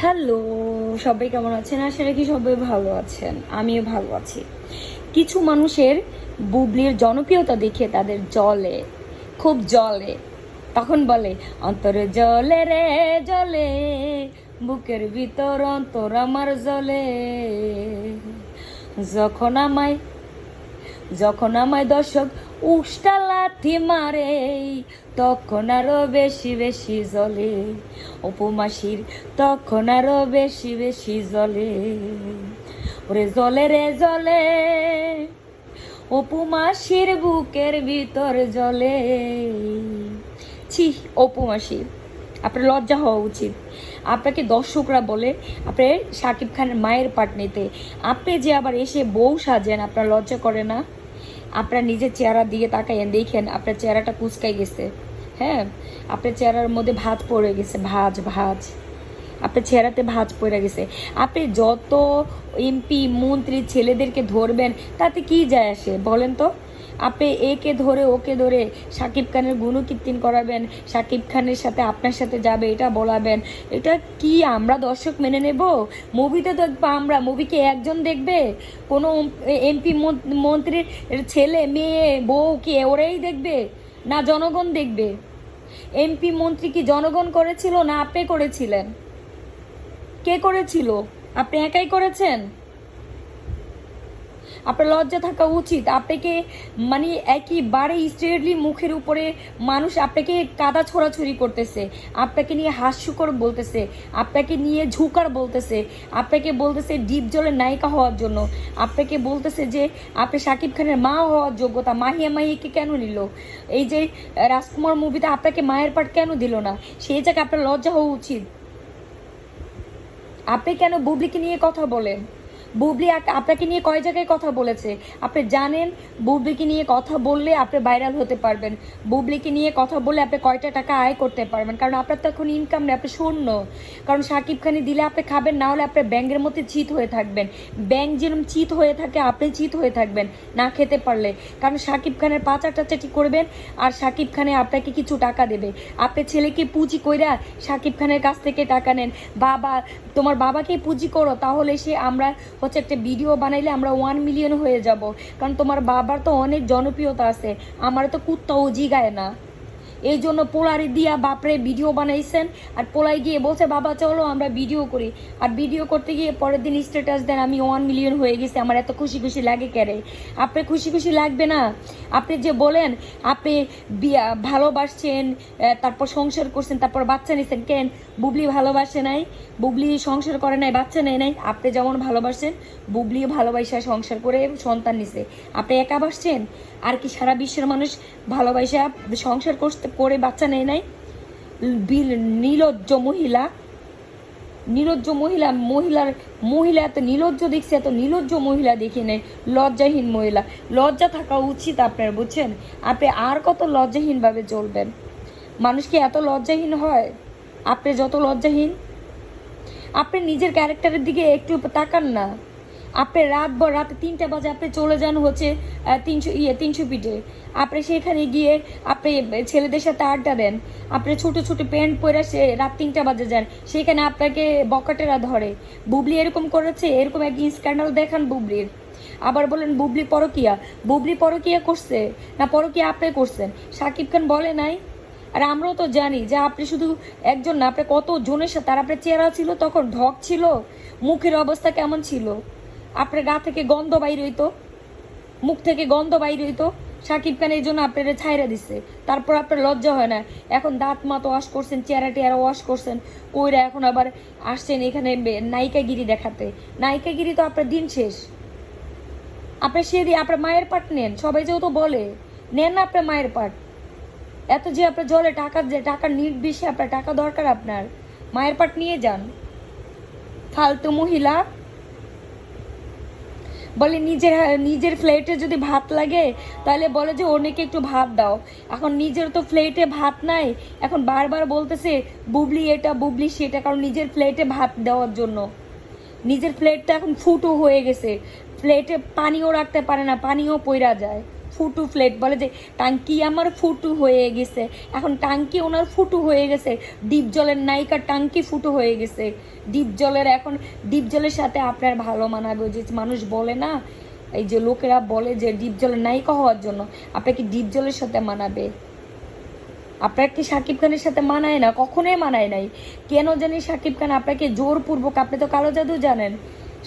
Hello, সবাই কেমন আছেন? আশা রাখি সবাই ভালো আছেন। আমিও ভালো আছি। কিছু মানুষের বুবলির জনপ্রিয়তা দেখে তাদের জলে, খুব জলে। তখন বলে, অন্তরে জলে রে জলে, বুকের ভিতর অন্তর আমার জলে। যখন আমায় যখন আমায় দর্শক উষ্টা লাথি মারে, তখন আরো বেশি বেশি জ্বলে উপমাসির, তখন আরো বেশি বেশি জ্বলে। ওরে জ্বলে রে জ্বলে, উপমাসির বুকের ভিতর জ্বলে। ছি, উপমাসি, আপনার লজ্জা হওয়া উচিত। আপনাকে দর্শকরা বলে আপনি শাকিব খানের মায়ের পাট নিতে, আপনি যে আবার এসে বউ সাজেন, আপনার লজ্জা করে না? আপনার নিজের চেহারা দিয়ে তাকাইয়েন, দেখেন আপনার চেহারাটা কুচকাই গেছে। হ্যাঁ, আপনার চেহারার মধ্যে ভাঁজ পড়ে গেছে, ভাঁজ ভাঁজ, আপনার চেহারাতে ভাঁজ পড়ে গেছে। আপনি যত এমপি মন্ত্রী ছেলেদেরকে ধরবেন তাতে কি যায় আসে বলেন তো? আপনি একে ধরে ওকে ধরে শাকিব খানের গুণকীর্তন করাবেন, শাকিব খানের সাথে আপনার সাথে যাবে এটা বলাবেন, এটা কি আমরা দর্শক মেনে নেব? মুভিতে দেখবো আমরা, মুভিকে একজন দেখবে? কোনো এমপি মন্ত্রীর ছেলে মেয়ে বউ কি ওরাই দেখবে, না জনগণ দেখবে? এমপি মন্ত্রী কি জনগণ করেছিল না আপনি করেছিলেন? কে করেছিল? আপনি একাই করেছেন? আপনার লজ্জা থাকা উচিত। আপনাকে মানে একেবারে স্ট্রেটলি মুখের উপরে মানুষ আপনাকে কাদা ছোড়াছুড়ি করতেছে, আপনাকে নিয়ে হাস্যকর বলতেছে, আপনাকে নিয়ে ঝুকার বলতেছে, আপনাকে বলতেছে ডিপ জলের নায়িকা হওয়ার জন্য, আপনাকে বলতেছে যে আপনি শাকিব খানের মা হওয়ার যোগ্যতা। মাহিয়া মাহিকে কেন নিল? এই যে রাজকুমার মুভিতে আপনাকে মায়ের পাঠ কেন দিল না? সেই জায়গায় আপনার লজ্জা হওয়া উচিত। আপনি কেন বুবলিকে নিয়ে কথা বলেন? বুবলি আপনাকে নিয়ে কয় জায়গায় কথা বলেছে আপনি জানেন? বুবলিকে নিয়ে কথা বললে আপনি ভাইরাল হতে পারবেন, বুবলিকে নিয়ে কথা বললে আপনি কয়টা টাকা আয় করতে পারবেন, কারণ আপনার তো এখন ইনকাম নেই, আপনি শূন্য। কারণ শাকিব খানি দিলে আপনি খাবেন, না হলে আপনি ব্যাঙের মধ্যে চিত হয়ে থাকবেন। ব্যাঙ যেরকম চিত হয়ে থাকে আপনি চিত হয়ে থাকবেন না খেতে পারলে। কারণ শাকিব খানের পাচাটাচাটি করবেন আর শাকিব খানে আপনাকে কিছু টাকা দেবে। আপনি ছেলেকে পুঁজি কইরা শাকিব খানের কাছ থেকে টাকা নেন। বাবা, তোমার বাবাকে পুঁজি করো, তাহলে সে আমরা হচ্ছে একটা ভিডিও বানাইলে আমরা 1 মিলিয়ন হয়ে যাব। কারণ তোমার বাবার তো অনেক জনপ্রিয়তা আছে, আমার তো কুত্তাও জিগায় না। এই জন্য পোলারি দিয়া বাপরে ভিডিও বানাইছেন, আর পোলাই গিয়ে বলছে বাবা চলো আমরা ভিডিও করি, আর ভিডিও করতে গিয়ে পরের দিন স্ট্যাটাস দেন আমি 1 মিলিয়ন হয়ে গেছি। আমার এত খুশি খুশি লাগে কেরে? আপনার খুশি খুশি লাগবে না? আপনি যে বলেন আপনি ভালোবাসছেন, তারপর সংসার করছেন, তারপর বাচ্চা নিছেন, কেন বুবলি ভালোবাসে নাই? বুবলি সংসার করে নাই, বাচ্চা নেয় নাই? আপনি যেমন ভালোবাসেন বুবলিও ভালোবাসা সংসার করে সন্তান নিছে। আপনি একা বাসছেন, আর কি সারা বিশ্বের মানুষ ভালোবাসা সংসার করে বাচ্চা নেয় নাই? নির্লজ্জ মহিলা, নির্লজ্জ মহিলা, মহিলা এত নির্লজ্জ দেখছে, এত নির্লজ্জ মহিলা দেখি নেই, লজ্জাহীন মহিলা। লজ্জা থাকা উচিত আপনার, বুঝছেন? আপনি আর কত লজ্জাহীনভাবে চলবেন? মানুষ কি এত লজ্জাহীন হয়? আপনি যত লজ্জাহীন। আপনি নিজের ক্যারেক্টারের দিকে একটু তাকান না। আপনি রাতে 3টা বাজে আপনি চলে যান হচ্ছে 300 ফিটে। আপনি সেখানে গিয়ে আপনি ছেলেদের সাথে আড্ডা দেন, আপনি ছোট ছোট প্যান্ট পরে সে রাত 3টা বাজে যান, সেখানে আপনাকে বকাটেরা ধরে। বুবলি এরকম করেছে, এরকম এক স্ক্যান্ডাল দেখান বুবলির, আবার বলেন বুবলি পরকিয়া। বুবলি পরকিয়া করছে না পরকিয়া আপনি করছেন? শাকিব খান বলে নাই? আর আমরাও তো জানি যে আপনি শুধু একজন না, আপনি কত জনের সাথে, আর আপনার চেহারা ছিল তখন ঢক ছিল, মুখের অবস্থা কেমন ছিল? আপনার গা থেকে গন্ধ বাইর হইতো, মুখ থেকে গন্ধ বাইর হইতো। শাকিব খান এই জন্য আপনারা ছাইরা দিচ্ছে, তারপর আপনার লজ্জা হয় না? এখন দাঁত মাত ওয়াশ করছেন, চেহারা টেয়ারা ওয়াশ করছেন, কইরা এখন আবার আসছেন এখানে নায়িকাগিরি দেখাতে। নায়িকাগিরি তো আপনার দিন শেষ। আপনার সেদিন আপনার মায়ের পাট নেন, সবাই যেহেতু বলে নেন না আপনার মায়ের পাট। এত যে আপনার জলে টাকার নিট বেশি, আপনার টাকা দরকার, আপনার মায়ের পাট নিয়ে যান। ফালতু মহিলা। বলে নিজের প্লেটে যদি ভাত লাগে তাহলে বলে যে অনেকে একটু ভাত দাও। এখন নিজের তো প্লেটে ভাত নাই, এখন বারবার বলতেছে বুবলি এটা বুবলি সেটা, কারণ নিজের প্লেটে ভাত দেওয়ার জন্য। নিজের প্লেটটা এখন ফুটো হয়ে গেছে, প্লেটে পানিও রাখতে পারে না, পানিও পইরা যায়। ফুটু ফ্লেট বলে যে টাঙ্কি আমার ফুটু হয়ে গেছে, এখন টাঙ্কি ওনার ফুটু হয়ে গেছে, ডিপ জলের নায়িকার টাঙ্কি ফুটু হয়ে গেছে। ডিপ জলের এখন ডিপ জলের সাথে আপনার ভালো মানাবে। ওই যে মানুষ বলে না, এই যে লোকেরা বলে যে ডিপ জলের নায়িকা হওয়ার জন্য আপনাকে ডিপ জলের সাথে মানাবে। আপনার কি শাকিব খানের সাথে মানায় না, কখনোই মানায় নাই। কেন জানি শাকিব খান আপনাকে জোরপূর্বক, আপনি তো কালো জাদু জানেন,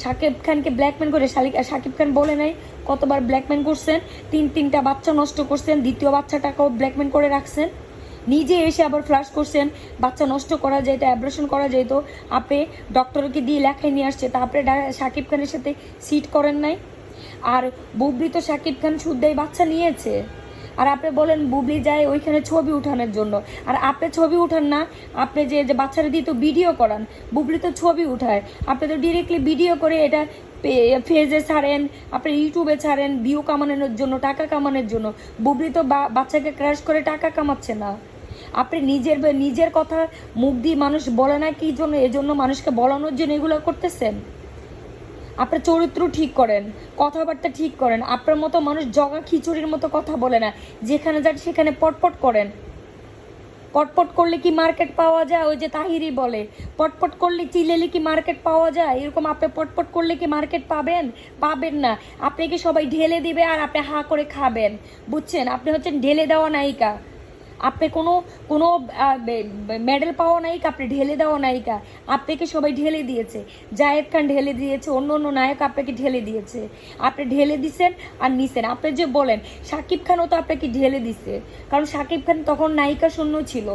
শাকিব খানকে ব্ল্যাকমেন করে, শাকিব খান বলে নাই কতবার ব্ল্যাকমেন করছেন, তিনটা বাচ্চা নষ্ট করছেন, দ্বিতীয় বাচ্চাটাকেও ব্ল্যাকমেন করে রাখছেন, নিজে এসে আবার ফ্লাশ করছেন, বাচ্চা নষ্ট করা যেত, অ্যাব্রেশন করা যেত, আপনি ডক্টরকে দিয়ে লেখায় নিয়ে আসছে, তা আপনি শাকিব খানের সাথে সিট করেন নাই। আর বুবলি তো শাকিব খান শুদ্ধই বাচ্চা নিয়েছে, আর আপনি বলেন বুবলি যায় ওইখানে ছবি উঠানোর জন্য, আর আপনি ছবি উঠান না, আপনি যে বাচ্চারা দিয়ে তো ভিডিও করান, বুবলি তো ছবি উঠায়, আপনি তো ডিরেক্টলি ভিডিও করে এটা ফেজে ছাড়েন, আপনি ইউটিউবে ছাড়েন ভিউ কামানোর জন্য, টাকা কামানোর জন্য। বুবলি তো বাচ্চাকে ক্র্যাশ করে টাকা কামাচ্ছে না। আপনি নিজের কথা মুখ দিয়ে মানুষ বলে না কি জন্য, এজন্য মানুষকে বলানোর জন্য এগুলো করতেছেন। আপনার চরিত্র ঠিক করেন, কথাবার্তা ঠিক করেন। আপনার মতো মানুষ জগা খিচুড়ির মতো কথা বলে না, যেখানে যান সেখানে পটপট করেন। পটপট করলে কি মার্কেট পাওয়া যায়? ওই যে তাহিরি বলে পটপট করলে চিলেলে কি মার্কেট পাওয়া যায়, এরকম আপনি পটপট করলে কি মার্কেট পাবেন? পাবেন না। আপনাকে সবাই ঢেলে দিবে আর আপনি হা করে খাবেন, বুঝছেন? আপনি হচ্ছেন ঢেলে দেওয়া নায়িকা। আপনি কোনো কোনো মেডেল পাওয়া নায়িকা, আপনি ঢেলে দেওয়া নায়িকা। আপনাকে সবাই ঢেলে দিয়েছে, জায়েদ খান ঢেলে দিয়েছে, অন্য অন্য নায়ক আপনাকে ঢেলে দিয়েছে। আপনি ঢেলে দিছেন আর নিছেন। আপনি যে বলেন শাকিব খানও তো আপনাকে ঢেলে দিছে, কারণ শাকিব খান তখন নায়িকা শূন্য ছিল।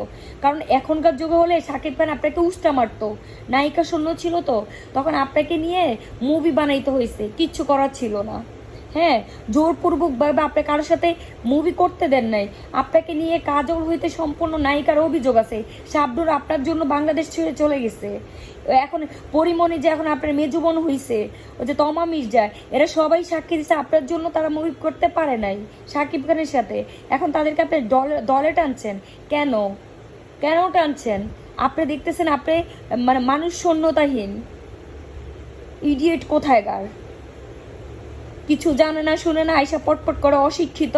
কারণ এখনকার যুগে হলে শাকিব খান আপনাকে উস্টা মারতো, নায়িকা শূন্য ছিল তো, তখন আপনাকে নিয়ে মুভি বানাইতে হয়েছে, কিচ্ছু করার ছিল না। হ্যাঁ, জোরপূর্বকভাবে আপনি কারোর সাথে মুভি করতে দেন নাই। আপনাকে নিয়ে কাজল হইতে সম্পূর্ণ নায়িকার অভিযোগ আছে। শাবনূর আপনার জন্য বাংলাদেশ ছেড়ে চলে গেছে। এখন পরিমণি যে এখন আপনার মেজুবন হইছে, ওই যে তমা মির্জা, এরা সবাই সাক্ষী দিচ্ছে আপনার জন্য তারা মুভি করতে পারে নাই শাকিব খানের সাথে। এখন তাদেরকে আপনি দলে টানছেন কেন? কেন টানছেন? আপনি দেখতেছেন আপনি মানে মানুষ শূন্যতাহীন ইডিয়েট কোথায়কার, কিছু জানে না শুনে না, আইসা পটপট করে অশিক্ষিত।